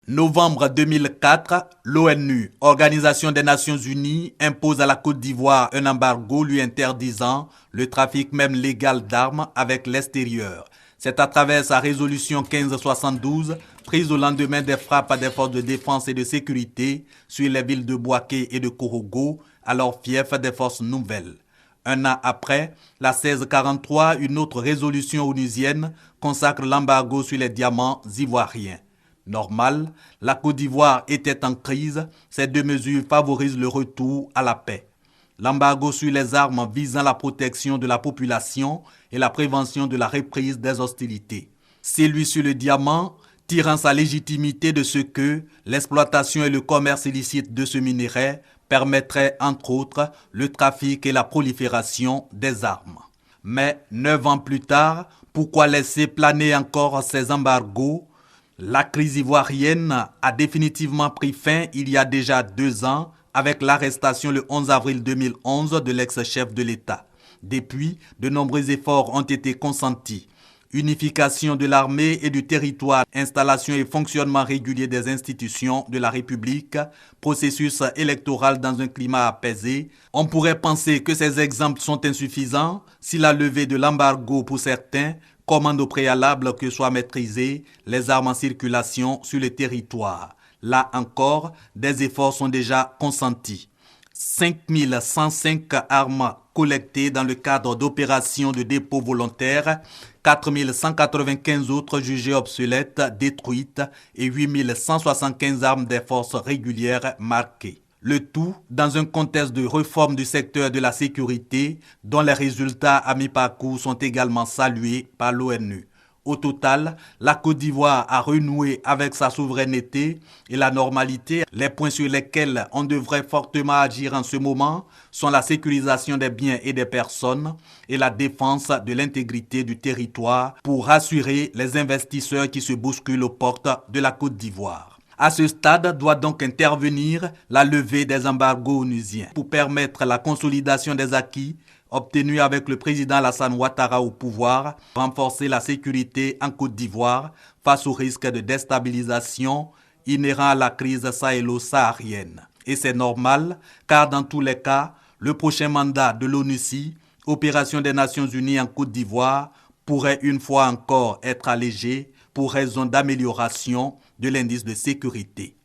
Novembre 2004, l'ONU, Organisation des Nations Unies, impose à la Côte d'Ivoire un embargo lui interdisant le trafic même légal d'armes avec l'extérieur. C'est à travers sa résolution 1572, prise au lendemain des frappes des forces de défense et de sécurité sur les villes de Bouaké et de Korogo, alors fief des forces nouvelles. Un an après, la 1643, une autre résolution onusienne consacre l'embargo sur les diamants ivoiriens. Normal, la Côte d'Ivoire était en crise, ces deux mesures favorisent le retour à la paix. L'embargo sur les armes visant la protection de la population et la prévention de la reprise des hostilités. Celui sur le diamant, tirant sa légitimité de ce que l'exploitation et le commerce illicite de ce minerai permettraient entre autres le trafic et la prolifération des armes. Mais 9 ans plus tard, pourquoi laisser planer encore ces embargos ? La crise ivoirienne a définitivement pris fin il y a déjà 2 ans avec l'arrestation le 11 avril 2011 de l'ex-chef de l'État. Depuis, de nombreux efforts ont été consentis. Unification de l'armée et du territoire, installation et fonctionnement régulier des institutions de la République, processus électoral dans un climat apaisé. On pourrait penser que ces exemples sont insuffisants si la levée de l'embargo pour certains commande au préalable que soient maîtrisées les armes en circulation sur le territoire. Là encore, des efforts sont déjà consentis. 5105 armes collectées dans le cadre d'opérations de dépôt volontaire, 4195 autres jugées obsolètes, détruites et 8175 armes des forces régulières marquées. Le tout dans un contexte de réforme du secteur de la sécurité dont les résultats à mi-parcours sont également salués par l'ONU. Au total, la Côte d'Ivoire a renoué avec sa souveraineté et la normalité. Les points sur lesquels on devrait fortement agir en ce moment sont la sécurisation des biens et des personnes et la défense de l'intégrité du territoire pour rassurer les investisseurs qui se bousculent aux portes de la Côte d'Ivoire. À ce stade, doit donc intervenir la levée des embargos onusiens pour permettre la consolidation des acquis obtenus avec le président Alassane Ouattara au pouvoir, renforcer la sécurité en Côte d'Ivoire face au risque de déstabilisation inhérent à la crise sahélo-saharienne. Et c'est normal, car dans tous les cas, le prochain mandat de l'ONUCI, Opération des Nations Unies en Côte d'Ivoire, pourrait une fois encore être allégé pour raison d'amélioration de l'indice de sécurité.